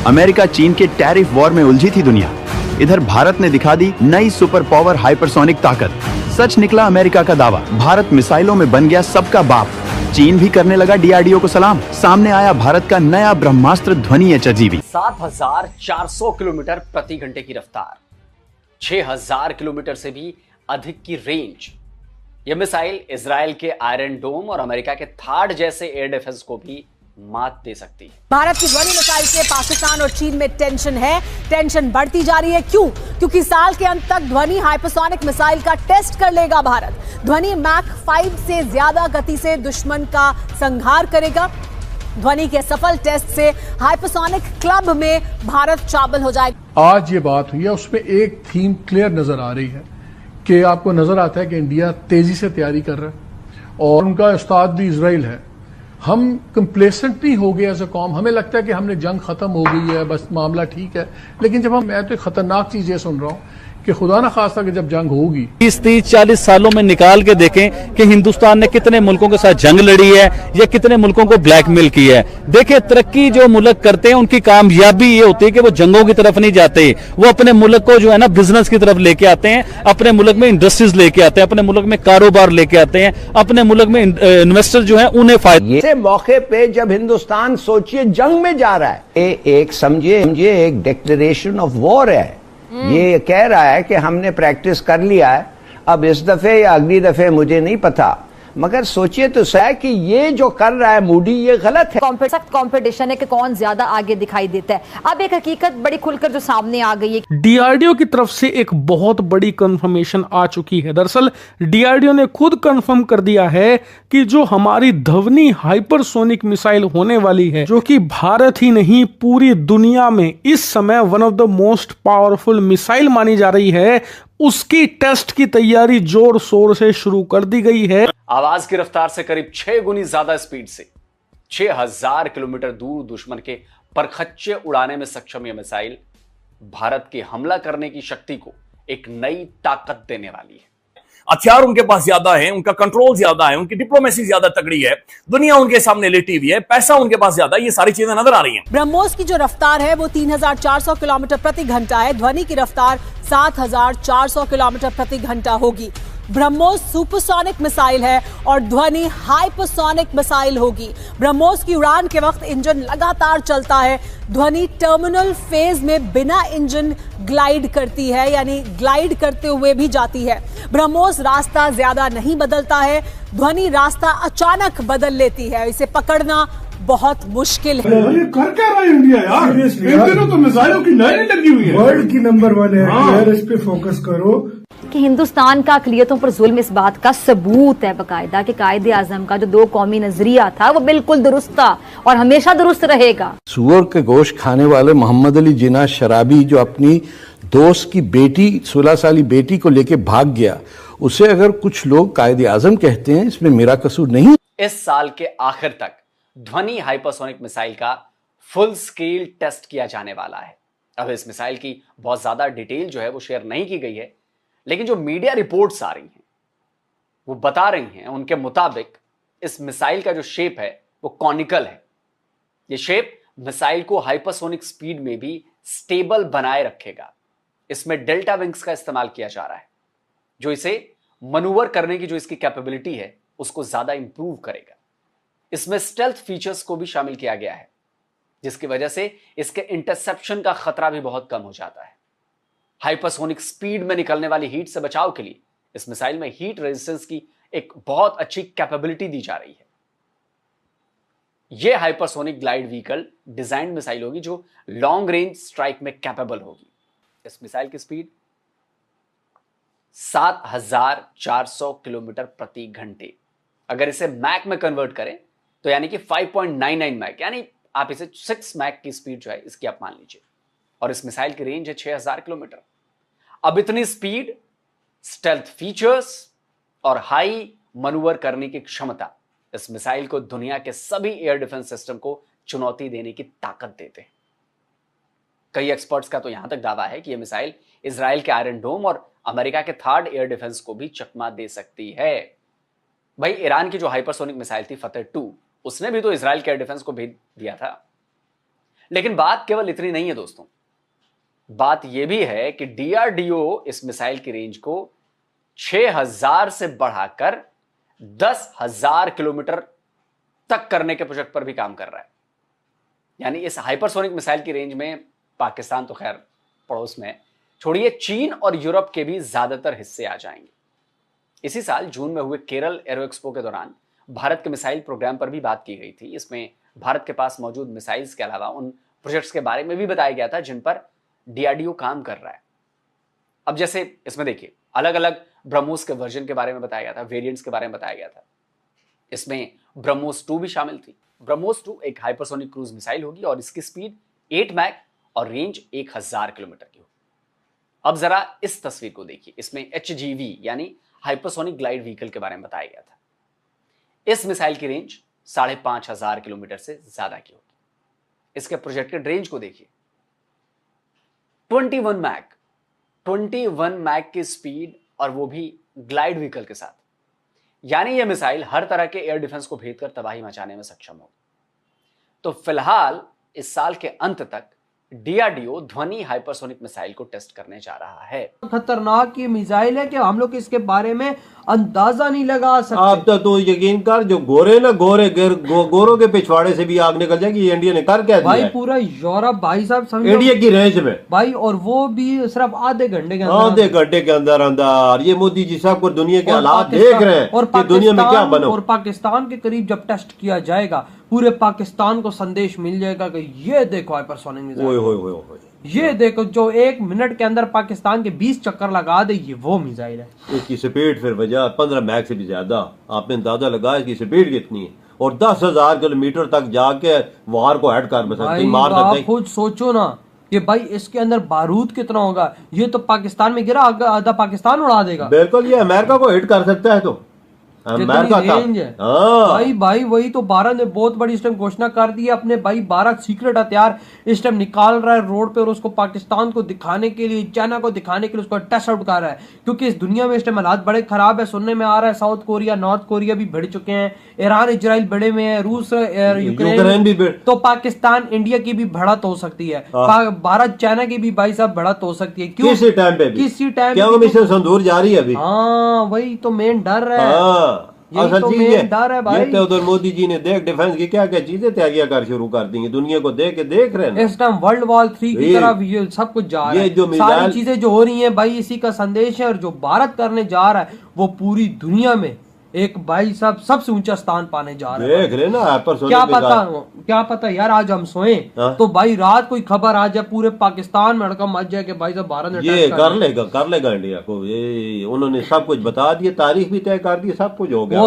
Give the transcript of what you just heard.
America चीन के tariff war में उलझी थी दुनिया। इधर भारत ने दिखा दी नई सुपर पावर हाइपरसोनिक ताकत। सच निकला अमेरिका का दावा, भारत मिसाइलों में बन गया सबका बाप। चीन भी करने लगा डीआरडीओ को सलाम। सामने आया भारत का नया ब्रह्मास्त्र ध्वनि HHGV। 7,400 किलोमीटर प्रति घंटे की रफ्तार, 6,000 किलोमीटर से भी अधिक की रेंज। यह मिसाइल इजराइल के आयरन डोम और अमेरिका के थाड जैसे एयर डिफेंस को भी मात दे सकती है। भारत की ध्वनि मिसाइल से पाकिस्तान और चीन में टेंशन है। टेंशन बढ़ती जा रही है। क्यों? क्योंकि साल के अंत तक ध्वनि हाइपरसोनिक मिसाइल का टेस्ट कर लेगा भारत। ध्वनि मैक 5 से ज्यादा गति से दुश्मन का संहार करेगा। ध्वनि के सफल टेस्ट से हाइपरसोनिक क्लब में भारत शामिल हो जाएगा। आज ये बात हुई है, उसमें एक थीम क्लियर नजर आ रही है कि आपको नजर आता है कि इंडिया तेजी से तैयारी कर रहा है और उनका उस्ताद भी इजराइल है। हम कंप्लेसेंट नहीं हो गए एज अ कौम। हमें लगता है कि हमने जंग खत्म हो गई है, बस मामला ठीक है। लेकिन जब मैं तो खतरनाक चीज ये सुन रहा हूं कि खुदा ना खास्ता कि जब जंग होगी 30-40 सालों में निकाल के देखें कि हिंदुस्तान ने कितने मुल्कों के साथ जंग लड़ी है या कितने मुल्कों को ब्लैकमेल की है। देखिए, तरक्की जो मुल्क करते हैं उनकी कामयाबी ये होती है कि वो जंगों की तरफ नहीं जाते, वो अपने मुल्क को जो है ना बिजनेस की तरफ लेके आते हैं, अपने मुल्क में इंडस्ट्रीज लेके आते हैं, अपने मुल्क में कारोबार लेके आते हैं, अपने मुल्क में इन्वेस्टर जो है उन्हें फायदा। ये मौके पे जब हिंदुस्तान सोचिए जंग में जा रहा है, एक समझिए एक डिक्लेरेशन ऑफ वॉर है। ये कह रहा है कि हमने प्रैक्टिस कर लिया है, अब इस दफे या अगली दफे मुझे नहीं पता, मगर सोचिए तो सही कि ये जो कर रहा है मूडी, ये गलत है। सख्त कंपटीशन है कि कौन ज्यादा आगे दिखाई देता है। अब एक हकीकत बड़ी खुलकर जो सामने आ गई है, डीआरडीओ की तरफ से एक बहुत बड़ी कंफर्मेशन आ चुकी है। दरअसल डीआरडीओ ने खुद कंफर्म कर दिया है कि जो हमारी ध्वनि हाइपरसोनिक मिसाइल होने वाली है, जो कि भारत ही नहीं पूरी दुनिया में इस समय one of the most powerful missile मानी जा रही है, उसकी टेस्ट की तैयारी जोर शोर से शुरू कर दी गई है। आवाज की रफ्तार से करीब 6 गुनी ज्यादा स्पीड से 6,000 किलोमीटर दूर दुश्मन के परखच्चे उड़ाने में सक्षम यह मिसाइल भारत के हमला करने की शक्ति को एक नई ताकत देने वाली है। हथियार उनके पास ज्यादा है, उनका कंट्रोल ज्यादा है, उनकी डिप्लोमेसी ज्यादा तगड़ी है, दुनिया उनके सामने लेटी हुई है, पैसा उनके पास ज्यादा है, ये सारी चीजें नजर आ रही हैं। ब्रह्मोस की जो रफ्तार है वो 3,400 किलोमीटर प्रति घंटा है। ध्वनि की रफ्तार 7,400 किलोमीटर प्रति घंटा होगी। ब्रह्मोस सुपरसोनिक मिसाइल है और ध्वनि हाइपरसोनिक मिसाइल होगी। ब्रह्मोस की उड़ान के वक्त इंजन लगातार चलता है। ध्वनि टर्मिनल फेज में बिना इंजन ग्लाइड करती है, यानी ग्लाइड करते हुए भी जाती है। ब्रह्मोस रास्ता ज्यादा नहीं बदलता है। ध्वनि रास्ता अचानक बदल लेती है। इसे पकड़ना बहुत मुश्किल है। ये कर क्या रहा है इंडिया यार? इन दिनों तो मिसाइलों की लाइन लगी हुई है। वर्ल्ड की नंबर 1 है यार, इस पे फोकस करो। कि हिंदुस्तान का अक़लियतों पर जुल्म इस बात का सबूत है बकायदा कि कायदे आजम का जो 2 कौमी नजरिया था वो बिल्कुल दुरुस्त था और हमेशा दुरुस्त रहेगा। सुअर के गोश्त खाने वाले मोहम्मद अली जिन्ना शराबी जो अपनी दोस्त की बेटी 16 साली बेटी को लेके भाग गया, उसे अगर कुछ लोग कायदे आजम कहते हैं, इसमें मेरा कसूर नहीं। इस साल के आखिर तक ध्वनि हाइपरसोनिक मिसाइल का फुल स्केल टेस्ट किया जाने वाला है। अब इस मिसाइल की बहुत ज्यादा डिटेल जो है वो शेयर नहीं की गई है, लेकिन जो मीडिया रिपोर्ट्स आ रही हैं वो बता रही हैं, उनके मुताबिक इस मिसाइल का जो शेप है वो कॉनिकल है। ये शेप मिसाइल को हाइपरसोनिक स्पीड में भी स्टेबल बनाए रखेगा। इसमें डेल्टा विंग्स का इस्तेमाल किया जा रहा है, जो इसे मनूवर करने की जो इसकी कैपेबिलिटी है उसको ज्यादा इंप्रूव करेगा। इसमें स्टेल्थ फीचर्स को भी शामिल किया गया है, जिसकी वजह से इसके इंटरसेप्शन का खतरा भी बहुत कम हो जाता है। हाइपरसोनिक स्पीड में निकलने वाली हीट से बचाव के लिए इस मिसाइल में हीट रेजिस्टेंस की एक बहुत अच्छी कैपेबिलिटी दी जा रही है। यह hypersonic glide vehicle design missile होगी जो लॉन्ग रेंज स्ट्राइक में कैपेबल होगी। इस मिसाइल की स्पीड 7,400 किलोमीटर प्रति घंटे। अगर इसे मैक में कन्वर्ट करें तो यानी कि 5.99 मैक, यानी आप इसे 6 मैक की स्पीड जो है इसकी आप मान लीजिए। और इस मिसाइल की रेंज है 6,000 किलोमीटर। अब इतनी स्पीड, स्टेल्थ फीचर्स और हाई मनूवर करने की क्षमता इस मिसाइल को दुनिया के सभी एयर डिफेंस सिस्टम को चुनौती देने की ताकत देते हैं। कई एक्सपर्ट्स का तो यहां तक दावा है कि यह मिसाइल इजराइल के आयरन डोम और अमेरिका के थार्ड एयर डिफेंस को भी चकमा दे सकती है। भाई, ईरान की जो हाइपरसोनिक मिसाइल थी फतेह 2, उसने भी तो इजराइल के एयर डिफेंस को भेज दिया था। लेकिन बात केवल इतनी नहीं है दोस्तों, बात यह भी है कि डीआरडीओ इस मिसाइल की रेंज को 6000 से बढ़ाकर 10,000 किलोमीटर तक करने के प्रोजेक्ट पर भी काम कर रहा है। यानी इस हाइपरसोनिक मिसाइल की रेंज में पाकिस्तान तो खैर पड़ोस में, छोड़िए चीन और यूरोप के भी ज्यादातर हिस्से आ जाएंगे। इसी साल जून में हुए केरल एरो एक्सपो के दौरान भारत के मिसाइल प्रोग्राम पर भी बात की गई थी। इसमें भारत के पास मौजूद मिसाइल्स के अलावा उन प्रोजेक्ट्स के बारे में भी बताया गया था जिन पर डीआरडीओ काम कर रहा है। अब जैसे इसमें देखिए, अलग अलग ब्रह्मोस के वर्जन के बारे में बताया गया था, वेरिएंट्स के बारे में बताया गया था। इसमें ब्रह्मोस 2 भी शामिल थी। ब्रह्मोस 2 एक हाइपरसोनिक क्रूज मिसाइल होगी और इसकी स्पीड 8 मैक और रेंज 1000 किलोमीटर की होगी। अब जरा इस तस्वीर को देखिए, इसमें HGV यानी हाइपरसोनिक ग्लाइड व्हीकल के बारे में बताया गया था। इस मिसाइल की रेंज 5,500 किलोमीटर से ज्यादा की होगी। इसके प्रोजेक्टेड रेंज को देखिए, 21 मैक की स्पीड और वो भी ग्लाइड व्हीकल के साथ। यानी यह मिसाइल हर तरह के एयर डिफेंस को भेदकर तबाही मचाने में सक्षम होगी। तो फिलहाल इस साल के अंत तक डीआरडीओ ध्वनि हाइपरसोनिक मिसाइल को टेस्ट करने जा रहा है। खतरनाक ये मिसाइल है कि हम लोग इसके बारे में अंदाजा नहीं लगा सकते। आप तो यकीन कर, जो गोरे ना गोरों के पिछवाड़े से भी आग निकल जाएगी। ये इंडिया ने कर क्या दिया भाई, पूरा यूरोप भाई साहब समझो इंडिया की रेंज में भाई, और वो भी सिर्फ आधे घंटे के अंदर। ये मोदी जी साहब को दुनिया के हालात देख रहे हैं और दुनिया में क्या बनो। और पाकिस्तान के करीब जब टेस्ट किया जाएगा, पूरे पाकिस्तान को संदेश मिल जाएगा कि ये देखो हाइपरसोनिक मिसाइल, ये देखो जो 1 मिनट के अंदर पाकिस्तान के 20 चक्कर लगा दे, ये वो मिसाइल है। इसकी स्पीड फिर वजह 15 मैक से भी ज्यादा। आपने अंदाजा लगाया इसकी स्पीड कितनी है, और 10,000 किलोमीटर तक जाके वार को हेड कर सकती, मार सकती। आप खुद सोचो ना, ये भाई इसके अंदर बारूद कितना होगा। ये तो पाकिस्तान में गिरा, आधा पाकिस्तान उड़ा देगा। बिल्कुल, ये अमेरिका को हिट कर सकता है। तो अमेरिका रेंज है भाई वही तो भारत ने बहुत बड़ी इस टाइम घोषणा कर दी है। अपने भाई 12 सीक्रेट हथियार इस टाइम निकाल रहा है रोड पे, और उसको पाकिस्तान को दिखाने के लिए, चाइना को दिखाने के लिए उसको टेस्ट आउट कर रहा है। क्योंकि इस दुनिया में इस टाइम हालात बड़े खराब है। सुनने में आ रहा है साउथ कोरिया, नॉर्थ कोरिया भी भिड़ चुके हैं, ईरान इजराइल भिड़े हुए हैं, रूस यूक्रेन भी। तो पाकिस्तान इंडिया की भी बढ़त हो सकती है, भारत चाइना की भी भाई साहब बढ़त हो सकती है। क्यों? किसी टाइम पे मिशन संदूर जारी है अभी। हाँ, वही तो मेन डर है। असल चीज है तो उधर मोदी जी ने देख डिफेंस की क्या क्या चीजें तैयारियां कर शुरू कर दी, दुनिया को देख रहे हैं। इस टाइम वर्ल्ड वॉर 3 की तरफ ये सब कुछ जा रहा है। जो सारी चीजें जो हो रही हैं भाई, इसी का संदेश है। और जो भारत करने जा रहा है वो पूरी दुनिया में एक भाई साहब सबसे ऊंचा स्थान पाने जा रहा है। देख रहे ना, क्या पता यार, आज हम सोए तो भाई रात कोई खबर आ जाए पूरे पाकिस्तान में अड़कम मच जाए कि भाई साहब भारत ने ये कर लेगा इंडिया को। ये उन्होंने सब कुछ बता दिया, तारीख भी तय कर दी, सब कुछ हो गया।